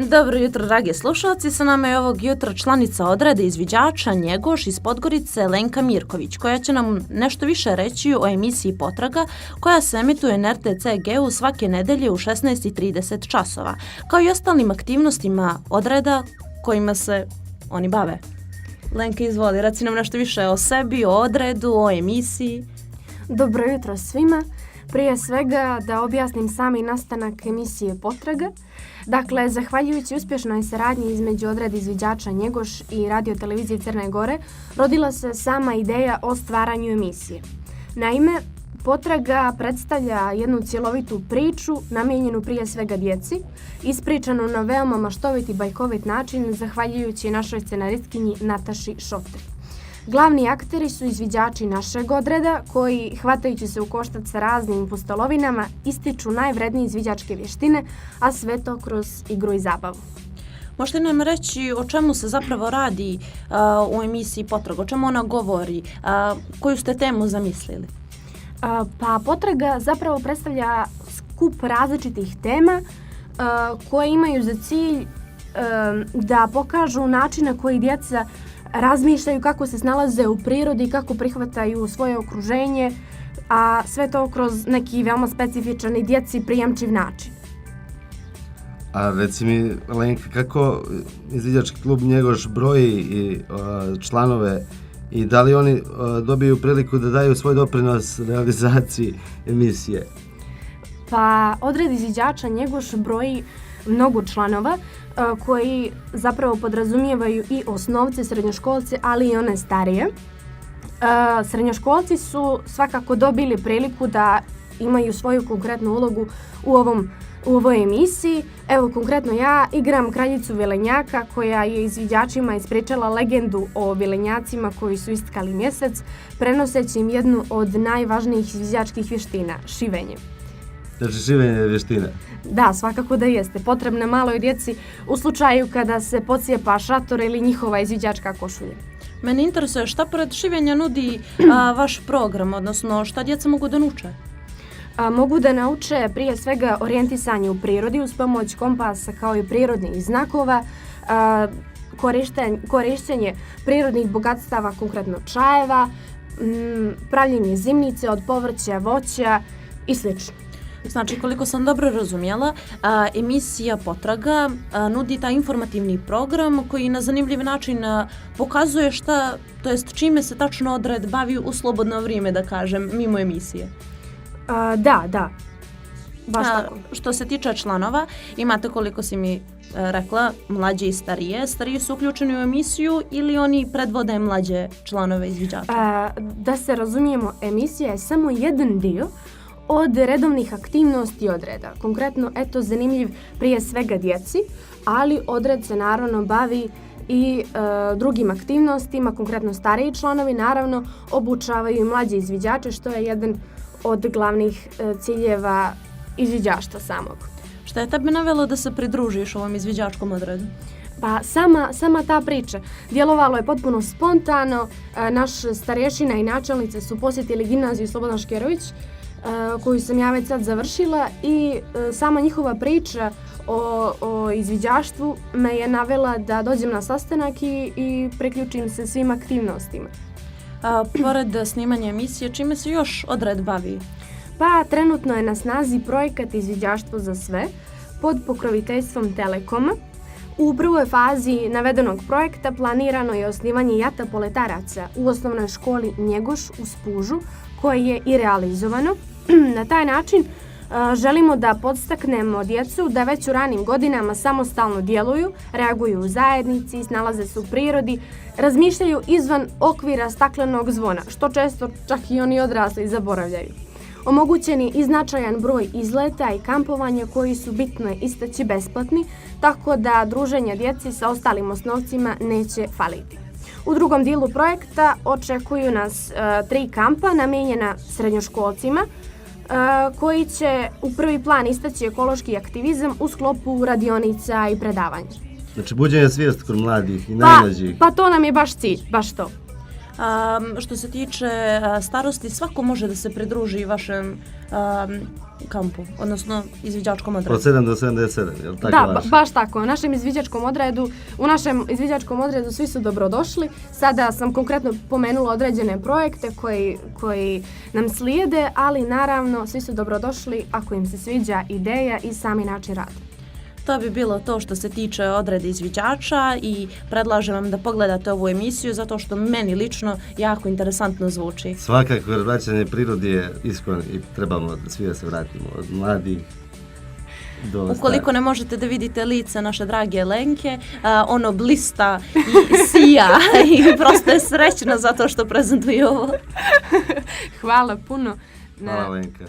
Dobro jutro, dragi slušalci. Sa nama je ovog jutra članica odrede izviđača Njegoš iz Podgorice Lenka Mirković, koja će nam nešto više reći o emisiji Potraga, koja se emituje na RTCG-u svake nedelje u 16:30 časova, kao i ostalim aktivnostima odreda kojima se oni bave. Lenka, izvoli, reci nam nešto više o sebi, o odredu, o emisiji. Dobro jutro svima. Prije svega da objasnim sami nastanak emisije Potraga. Dakle, zahvaljujući uspješnoj saradnji između odreda izviđača Njegoš i Radio televizije Crne Gore, rodila se sama ideja o stvaranju emisije. Naime, Potraga predstavlja jednu cjelovitu priču namijenjenu prije svega djeci, ispričanu na veoma maštovit i bajkovit način zahvaljujući našoj scenaristkinji Nataši Šoftri. Glavni akteri su izviđači našeg odreda koji, hvatajući se u koštac sa raznim pustolovinama, ističu najvrednije izviđačke vještine, a sve to kroz igru i zabavu. Možete nam reći o čemu se zapravo radi u emisiji Potraga, o čemu ona govori, koju ste temu zamislili? Pa Potraga zapravo predstavlja skup različitih tema koje imaju za cilj da pokažu način na koji djeca razmišljaju, kako se snalaze u prirodi, kako prihvataju svoje okruženje, a sve to kroz neki veoma specifičan i djeci prijemčiv način. A reci mi, Lenka, kako izviđački klub Njegoš broji članove i da li oni dobiju priliku da daju svoj doprinos realizaciji emisije? Pa odred izviđača Njegoš broji mnogo članova koji zapravo podrazumijevaju i osnovce, srednjoškolce, ali i one starije. Srednjoškolci su svakako dobili priliku da imaju svoju konkretnu ulogu u ovoj emisiji. Evo, konkretno ja igram kraljicu Vilenjaka koja je izviđačima ispričala legendu o vilenjacima koji su istkali mjesec, prenoseći im jednu od najvažnijih izviđačkih vještina, šivenje. Znači šivenje je vještina? Da, svakako da jeste. Potrebna maloj djeci u slučaju kada se pocijepa šator ili njihova izviđačka košulja. Mene interesuje šta pored šivenja nudi vaš program, odnosno šta djeca mogu da nauče? Mogu da nauče prije svega orijentisanje u prirodi uz pomoć kompasa kao i prirodnih znakova, korištenje prirodnih bogatstava, konkretno čajeva, pravljenje zimnice od povrća, voća i sl. Znači, koliko sam dobro razumjela, emisija Potraga nudi taj informativni program koji na zanimljiv način pokazuje to jest čime se tačno odred bavi u slobodno vrijeme, da kažem, mimo emisije. Da. Baš tako. Što se tiče članova, imate, koliko si mi rekla, mlađe i starije. Stariji su uključeni u emisiju ili oni predvode mlađe članove izviđača? Da se razumijemo, emisija je samo jedan dio od redovnih aktivnosti odreda. Konkretno, zanimljiv prije svega djeci, ali odred se naravno bavi i drugim aktivnostima, konkretno stariji članovi naravno obučavaju i mlađe izviđače, što je jedan od glavnih ciljeva izviđaštva samog. Šta je tebe navelo da se pridružiš ovom izviđačkom odredu? Pa sama ta priča. Djelovalo je potpuno spontano. Naš starješina i načelnice su posjetili gimnaziju Slobodan Škerović, koju sam ja već sad završila, i sama njihova priča o izviđaštvu me je navela da dođem na sastanak i priključim se svim aktivnostima. Pored snimanja emisije, čime se još odred bavi? Pa trenutno je na snazi projekat Izviđaštvo za sve pod pokroviteljstvom Telekoma. U prvoj fazi navedenog projekta planirano je osnivanje jata poletaraca u osnovnoj školi Njegoš u Spužu, koje je i realizovano. Na taj način želimo da podstaknemo djecu da već u ranim godinama samostalno djeluju, reaguju u zajednici, snalaze se u prirodi, razmišljaju izvan okvira staklenog zvona, što često čak i oni odrasli zaboravljaju. Omogućen je i značajan broj izleta i kampovanja koji su, bitno je istaći, besplatni, tako da druženje djeci sa ostalim osnovcima neće faliti. U drugom dijelu projekta očekuju nas 3 kampa namijenjena srednjoškolcima koji će u prvi plan istaći ekološki aktivizam u sklopu radionica i predavanja. Znači buđenje svijesti kod mladih i najmlađih. Pa to nam je baš cilj, baš to. Što se tiče starosti, svako može da se pridruži vašem kampu, odnosno izviđačkom odredu. Od 7 do 77, je li tako Da, vaše? baš tako. U našem izviđačkom odredu svi su dobrodošli. Sada sam konkretno pomenula određene projekte koji nam slijede, ali naravno svi su dobrodošli ako im se sviđa ideja i sami način rada. To bi bilo to što se tiče odrede izviđača i predlažem vam da pogledate ovu emisiju zato što meni lično jako interesantno zvuči. Svakako, jer vraćanje prirodi je iskon i trebamo svi da se vratimo, od mladih do starih. Ukoliko ne možete da vidite lice naše drage Lenke, ono blista i sija i prosto je srećna zato što prezentuje ovo. Hvala puno. Hvala Lenka.